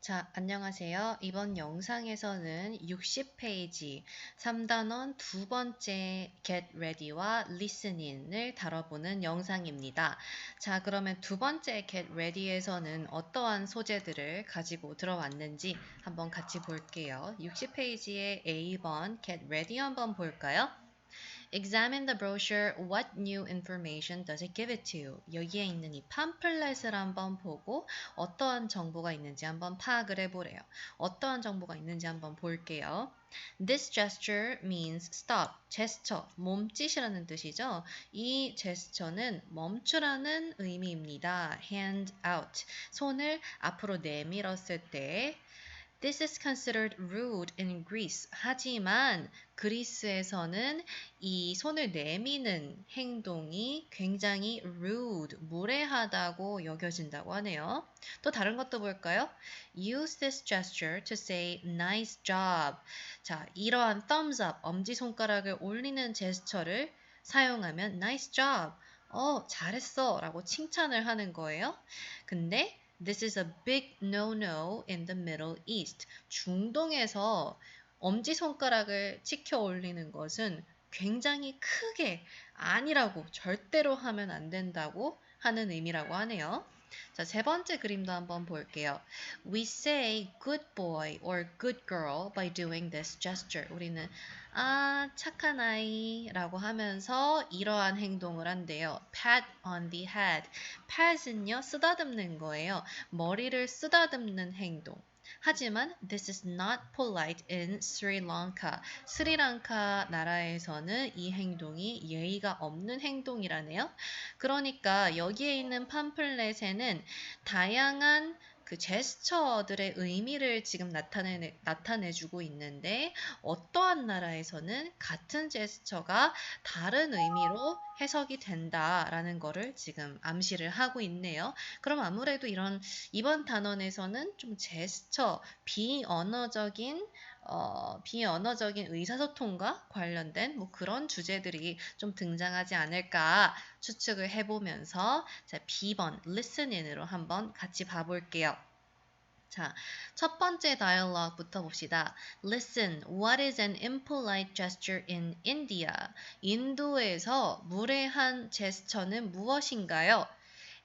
자, 안녕하세요. 이번 영상에서는 60페이지 3단원 두 번째 get ready와 listening을 다뤄보는 영상입니다. 자, 그러면 두 번째 get ready에서는 어떠한 소재들을 가지고 들어왔는지 한번 같이 볼게요. 60페이지의 A번 get ready 한번 볼까요? Examine the brochure. What new information does it give it to you? 여기에 있는 이 팜플렛을 한번 보고 어떠한 정보가 있는지 한번 파악을 해보래요. 어떠한 정보가 있는지 한번 볼게요. This gesture means stop. 제스처, 몸짓이라는 뜻이죠. 이 제스처는 멈추라는 의미입니다. hand out. 손을 앞으로 내밀었을 때 This is considered rude in Greece. 하지만 그리스에서는 이 손을 내미는 행동이 굉장히 rude, 무례하다고 여겨진다고 하네요. 또 다른 것도 볼까요? Use this gesture to say nice job. 자, 이러한 thumbs up, 엄지손가락을 올리는 제스처를 사용하면 nice job. 잘했어 라고 칭찬을 하는 거예요. 근데 This is a big no-no in the Middle East. 중동에서 엄지손가락을 치켜 올리는 것은 굉장히 크게 아니라고 절대로 하면 안 된다고 하는 의미라고 하네요. 자, 세 번째 그림도 한번 볼게요. We say good boy or good girl by doing this gesture. 우리는 착한 아이라고 하면서 이러한 행동을 한대요. pat on the head. pat은요, 쓰다듬는 거예요. 머리를 쓰다듬는 행동. 하지만 this is not polite in Sri Lanka. 스리랑카 나라에서는 이 행동이 예의가 없는 행동이라네요. 그러니까 여기에 있는 팜플렛에는 다양한 그 제스처들의 의미를 지금 나타내주고 있는데 어떠한 나라에서는 같은 제스처가 다른 의미로 해석이 된다라는 거를 지금 암시를 하고 있네요. 그럼 아무래도 이번 단원에서는 좀 제스처, 비언어적인 의사소통과 관련된 뭐 그런 주제들이 좀 등장하지 않을까 추측을 해보면서 자, B번 listening으로 한번 같이 봐볼게요. 자, 첫 번째 dialogue부터 봅시다. Listen, what is an impolite gesture in India? 인도에서 무례한 제스처는 무엇인가요?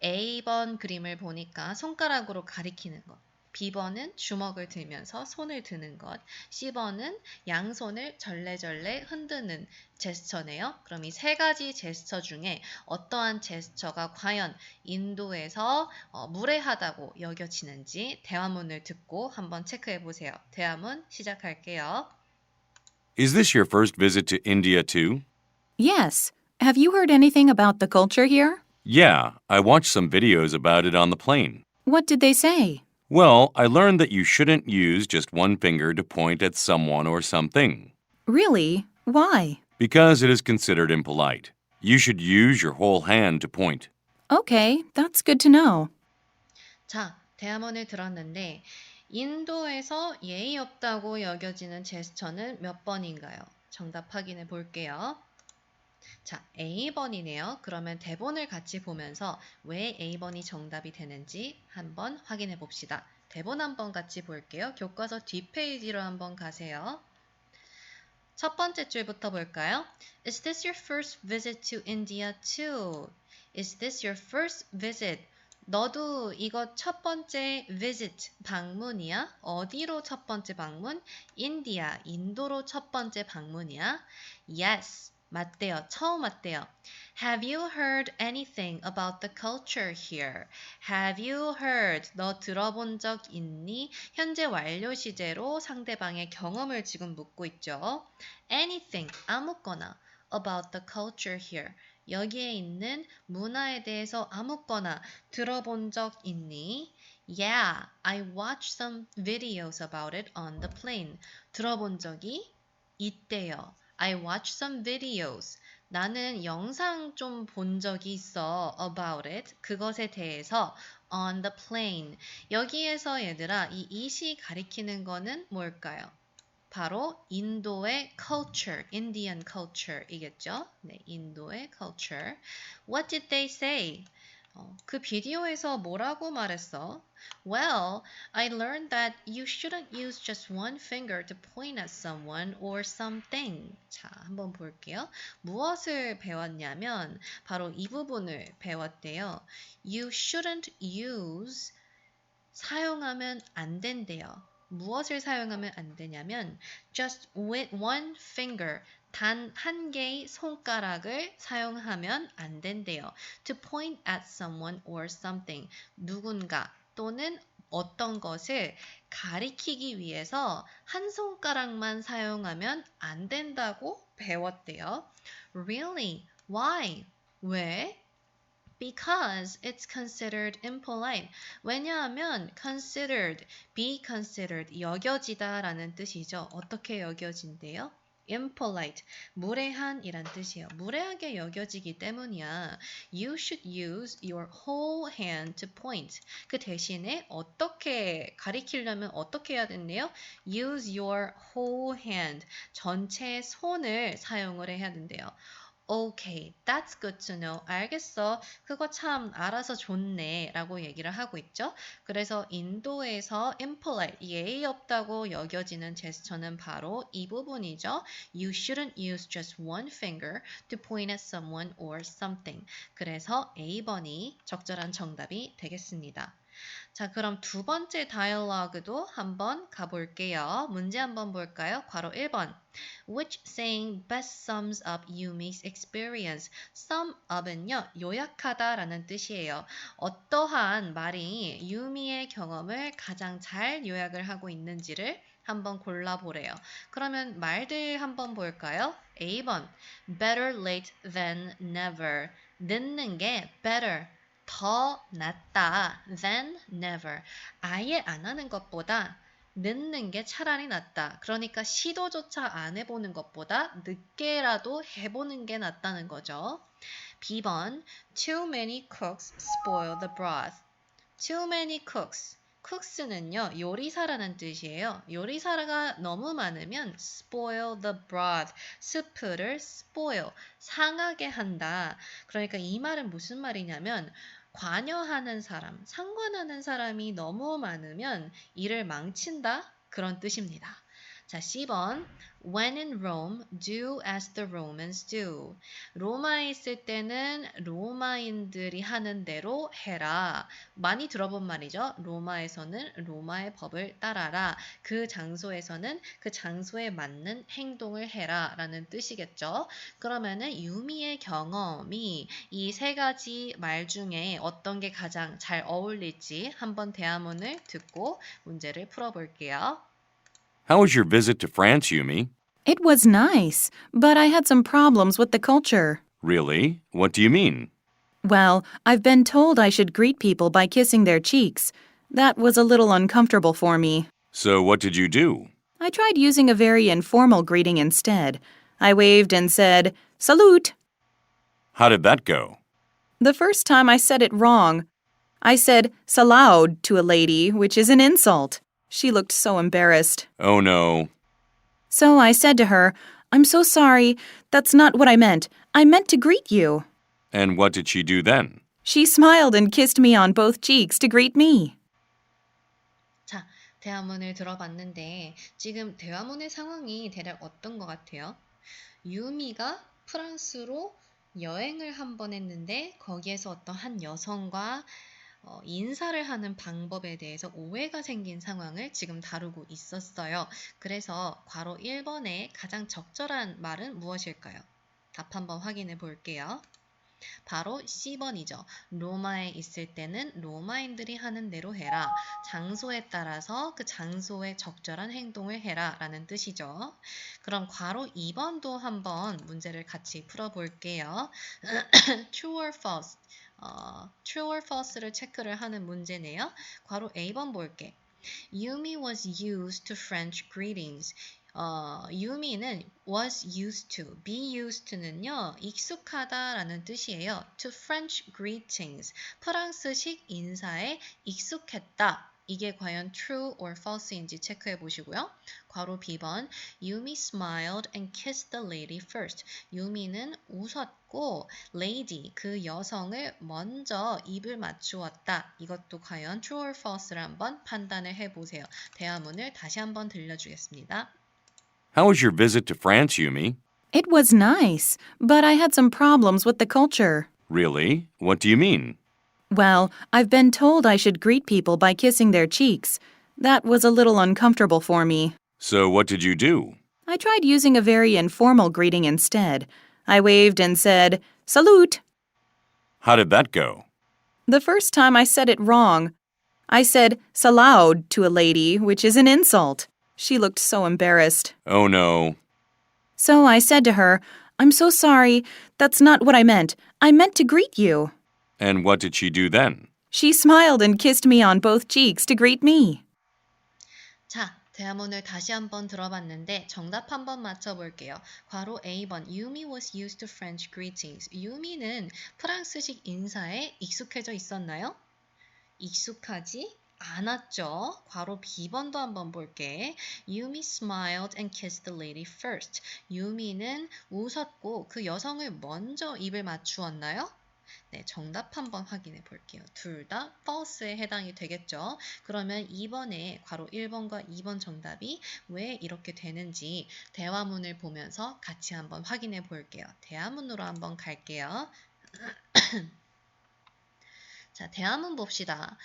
A번 그림을 보니까 손가락으로 가리키는 것. B번은 주먹을 들면서 손을 드는 것. C번은 양손을 절레절레 흔드는 제스처네요. 그럼 이 세 가지 제스처 중에 어떠한 제스처가 과연 인도에서 무례하다고 여겨지는지 대화문을 듣고 한번 체크해 보세요. 대화문 시작할게요. Is this your first visit to India too? Yes. Have you heard anything about the culture here? Yeah, I watched some videos about it on the plane. What did they say? Well, I learned that you shouldn't use just one finger to point at someone or something, Really? Why? because it is considered impolite. You should use your whole hand to point. Okay, that's good to know. 자, 대화문을 들었는데 인도에서 예의 없다고 여겨지는 제스처는 몇 번인가요? 정답 확인해 볼게요. 자, A번이네요. 그러면 대본을 같이 보면서 왜 A번이 정답이 되는지 한번 확인해 봅시다. 대본 한번 같이 볼게요. 교과서 뒷페이지로 한번 가세요. 첫 번째 줄부터 볼까요? Is this your first visit to India too? Is this your first visit? 너도 이거 첫 번째 visit, 방문이야? 어디로 첫 번째 방문? 인디아, 인도로 첫 번째 방문이야? Yes, 맞대요. 처음 왔대요. Have you heard anything about the culture here? Have you heard? 너 들어본 적 있니? 현재 완료 시제로 상대방의 경험을 지금 묻고 있죠. Anything, 아무거나. About the culture here. 여기에 있는 문화에 대해서 아무거나 들어본 적 있니? Yeah, I watched some videos about it on the plane. 들어본 적이 있대요. I watched some videos. 나는 영상 좀 본 적이 있어. About it. 그것에 대해서 on the plane. 여기에서 얘들아, 이 it이 가리키는 거는 뭘까요? 바로 인도의 culture, Indian culture 이겠죠? 네, 인도의 culture. What did they say? 그 비디오에서 뭐라고 말했어? Well, I learned that you shouldn't use just one finger to point at someone or something. 자, 한번 볼게요. 무엇을 배웠냐면 바로 이 부분을 배웠대요. You shouldn't use 사용하면 안 된대요. 무엇을 사용하면 안 되냐면 just with one finger 단 한 개의 손가락을 사용하면 안 된대요. To point at someone or something 누군가 또는 어떤 것을 가리키기 위해서 한 손가락만 사용하면 안 된다고 배웠대요. Really? Why? 왜? Because it's considered impolite. 왜냐하면 considered, be considered, 여겨지다라는 뜻이죠. 어떻게 여겨진대요? impolite, 무례한이란 뜻이에요. 무례하게 여겨지기 때문이야. You should use your whole hand to point. 그 대신에 어떻게 가리키려면 어떻게 해야 된대요? Use your whole hand. 전체 손을 사용을 해야 된대요. Okay, that's good to know. 알겠어. 그거 참 알아서 좋네. 라고 얘기를 하고 있죠. 그래서 인도에서 impolite, 예의 없다고 여겨지는 제스처는 바로 이 부분이죠. You shouldn't use just one finger to point at someone or something. 그래서 A번이 적절한 정답이 되겠습니다. 자, 그럼 두 번째 다이얼로그도 한번 가볼게요. 문제 한번 볼까요? 괄호 1번. Which saying best sums up Yumi's experience? sum up은요, 요약하다 라는 뜻이에요. 어떠한 말이 유미의 경험을 가장 잘 요약을 하고 있는지를 한번 골라보래요. 그러면 말들 한번 볼까요? A번. Better late than never. 늦는 게 better. 더 낫다 than never. 아예 안 하는 것보다 늦는 게 차라리 낫다. 그러니까 시도조차 안 해보는 것보다 늦게라도 해보는 게 낫다는 거죠. B번 Too many cooks spoil the broth. Too many cooks. cooks는요, 요리사라는 뜻이에요. 요리사가 너무 많으면 spoil the broth. 스프를 spoil, 상하게 한다. 그러니까 이 말은 무슨 말이냐면 관여하는 사람, 상관하는 사람이 너무 많으면 일을 망친다? 그런 뜻입니다. 자, C번 When in Rome, do as the Romans do. 로마에 있을 때는 로마인들이 하는 대로 해라. 많이 들어본 말이죠. 로마에서는 로마의 법을 따라라. 그 장소에서는 그 장소에 맞는 행동을 해라 라는 뜻이겠죠. 그러면은 유미의 경험이 이 세 가지 말 중에 어떤 게 가장 잘 어울릴지 한번 대화문을 듣고 문제를 풀어볼게요. How was your visit to France, Yumi? It was nice, but I had some problems with the culture. Really? What do you mean? Well, I've been told I should greet people by kissing their cheeks. That was a little uncomfortable for me. So what did you do? I tried using a very informal greeting instead. I waved and said, "Salute." How did that go? The first time I said it wrong. I said "salaud" to a lady, which is an insult. She looked so embarrassed. Oh no. So I said to her, "I'm so sorry. That's not what I meant. I meant to greet you." And what did she do then? She smiled and kissed me on both cheeks to greet me. 자, 대화문을 들어봤는데 지금 대화문의 상황이 대략 어떤 것 같아요? 유미가 프랑스로 여행을 한 번 했는데 거기에서 어떤 한 여성과 인사를 하는 방법에 대해서 오해가 생긴 상황을 지금 다루고 있었어요. 그래서 괄호 1번에 가장 적절한 말은 무엇일까요? 답 한번 확인해 볼게요. 바로 C번이죠. 로마에 있을 때는 로마인들이 하는 대로 해라. 장소에 따라서 그 장소에 적절한 행동을 해라 라는 뜻이죠. 그럼 괄호 2번도 한번 문제를 같이 풀어볼게요. True or false? True or false를 체크를 하는 문제네요. 괄호 A번 볼게. Yumi was used to French greetings. 유미는 was used to, be used to는요, 익숙하다라는 뜻이에요. To French greetings, 프랑스식 인사에 익숙했다. 이게 과연 true or false인지 체크해 보시고요. 괄호 B번 Yumi smiled and kissed the lady first. 유미는 웃었고 lady, 그 여성을 먼저 입을 맞추었다. 이것도 과연 true or false를 한번 판단을 해보세요. 대화문을 다시 한번 들려주겠습니다. How was your visit to France, Yumi? It was nice, but I had some problems with the culture. Really? What do you mean? Well, I've been told I should greet people by kissing their cheeks. That was a little uncomfortable for me. So what did you do? I tried using a very informal greeting instead. I waved and said, "Salute." How did that go? The first time I said it wrong. I said "salaud" to a lady, which is an insult. She looked so embarrassed. Oh no. So I said to her, "I'm so sorry. That's not what I meant. I meant to greet you." And what did she do then? She smiled and kissed me on both cheeks to greet me. 자, 대화문을 다시 한번 들어봤는데 정답 한번 맞춰볼게요. 괄호 A번 Yumi was used to French greetings. 유미는 프랑스식 인사에 익숙해져 있었나요? 익숙하지 않았죠. 괄호 B번도 한번 볼게. Yumi smiled and kissed the lady first. 유미는 웃었고 그 여성을 먼저 입을 맞추었나요? 네, 정답 한번 확인해 볼게요. 둘 다 false에 해당이 되겠죠. 그러면 2번에 괄호 1번과 2번 정답이 왜 이렇게 되는지 대화문을 보면서 같이 한번 확인해 볼게요. 대화문으로 한번 갈게요. 자, 대화문 봅시다.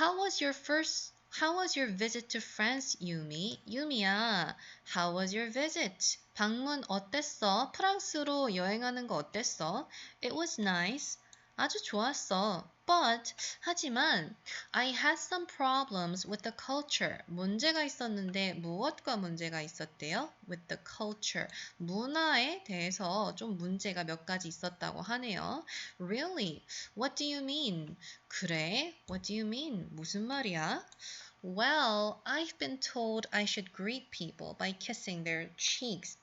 How was your visit to France, Yumi? 유미야, how was your visit? 방문 어땠어? 프랑스로 여행하는 거 어땠어? It was nice. 아주 좋았어. But, 하지만, I had some problems with the culture. 문제가 있었는데 무엇과 문제가 있었대요? With the culture. 문화에 대해서 좀 문제가 몇 가지 있었다고 하네요. Really? What do you mean? 그래? What do you mean? 무슨 말이야? Well, I've been told I should greet people by kissing their cheeks.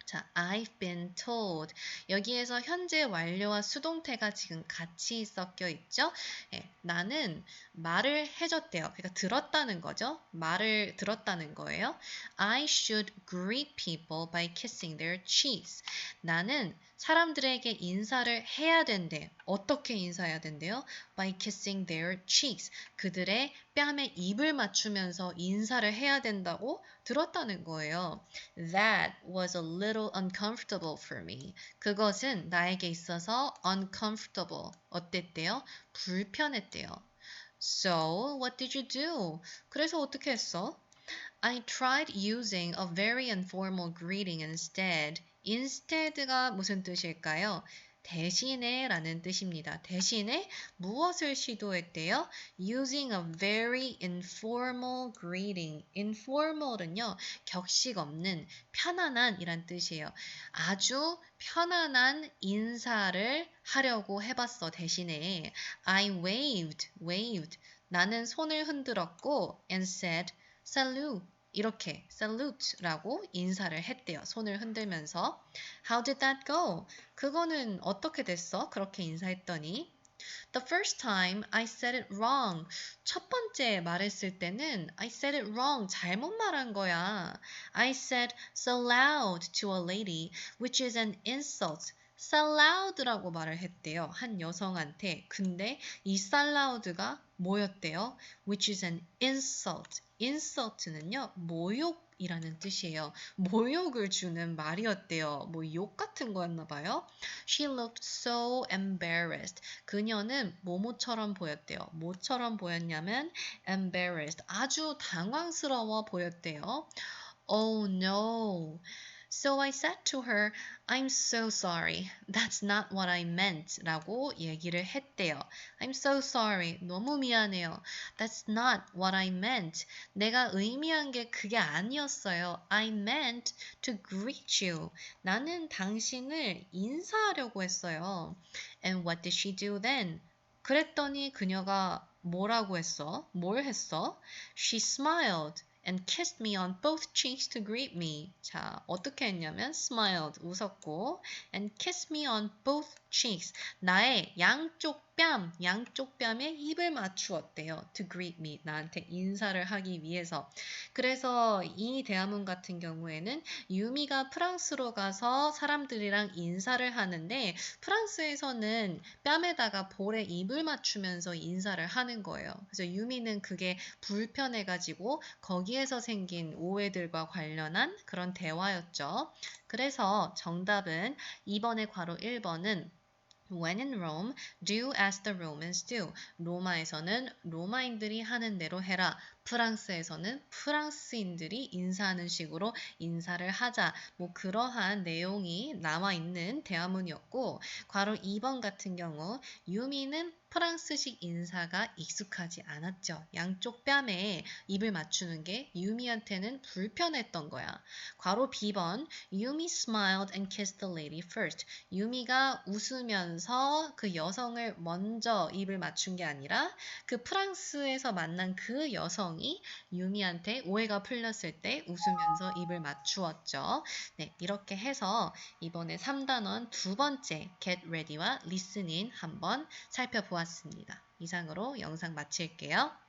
자, I've been told. 여기에서 현재 완료와 수동태가 지금 같이 섞여 있죠? 예, 나는 말을 해줬대요. 그러니까 들었다는 거죠. 말을 들었다는 거예요. I should greet people by kissing their cheeks. 나는 사람들에게 인사를 해야 된대. 어떻게 인사해야 된대요? By kissing their cheeks. 그들의 뺨에 입을 맞추면서 인사를 해야 된다고 들었다는 거예요. That was a little uncomfortable for me. 그것은 나에게 있어서 uncomfortable. 어땠대요? 불편했대요. So, what did you do? 그래서 어떻게 했어? I tried using a very informal greeting instead. instead가 무슨 뜻일까요? 대신에 라는 뜻입니다. 대신에 무엇을 시도했대요? Using a very informal greeting. informal은요, 격식 없는, 편안한 이란 뜻이에요. 아주 편안한 인사를 하려고 해봤어, 대신에. I waved. 나는 손을 흔들었고, and said, salute. 이렇게 salute라고 인사를 했대요. 손을 흔들면서. How did that go? 그거는 어떻게 됐어? 그렇게 인사했더니. The first time I said it wrong. 첫 번째 말했을 때는 I said it wrong. 잘못 말한 거야. I said salute to a lady, which is an insult. salloud라고 말을 했대요. 한 여성한테. 근데 이 salloud가 뭐였대요? Which is an insult. insult는요, 모욕이라는 뜻이에요. 모욕을 주는 말이었대요. 뭐 욕 같은 거였나 봐요. She looked so embarrassed. 그녀는 뭐뭐처럼 보였대요. 뭐처럼 보였냐면 embarrassed. 아주 당황스러워 보였대요. Oh no. So I said to her, I'm so sorry. That's not what I meant. 라고 얘기를 했대요. I'm so sorry. 너무 미안해요. That's not what I meant. 내가 의미한 게 그게 아니었어요. I meant to greet you. 나는 당신을 인사하려고 했어요. And what did she do then? 그랬더니 그녀가 뭐라고 했어? 뭘 했어? She smiled and kissed me on both cheeks to greet me. 자, 어떻게 했냐면 smiled, 웃었고 and kissed me on both cheeks. 나의 양쪽 뺨에 입을 맞추었대요. To greet me. 나한테 인사를 하기 위해서. 그래서 이 대화문 같은 경우에는 유미가 프랑스로 가서 사람들이랑 인사를 하는데 프랑스에서는 뺨에다가 볼에 입을 맞추면서 인사를 하는 거예요. 그래서 유미는 그게 불편해가지고 거기에서 생긴 오해들과 관련한 그런 대화였죠. 그래서 정답은 2번의 괄호 1번은 When in Rome, do as the Romans do. 로마에서는 로마인들이 하는 대로 해라. 프랑스에서는 프랑스인들이 인사하는 식으로 인사를 하자. 뭐 그러한 내용이 나와 있는 대화문이었고, 괄호 2번 같은 경우 유미는 프랑스식 인사가 익숙하지 않았죠. 양쪽 뺨에 입을 맞추는 게 유미한테는 불편했던 거야. 괄호 B번 유미 smiled and kissed the lady first. 유미가 웃으면서 그 여성을 먼저 입을 맞춘 게 아니라 그 프랑스에서 만난 그 여성이 유미한테 오해가 풀렸을 때 웃으면서 입을 맞추었죠. 네, 이렇게 해서 이번에 3단원 두 번째 get ready와 listen in 한번 살펴보았습니다. 이상으로 영상 마칠게요.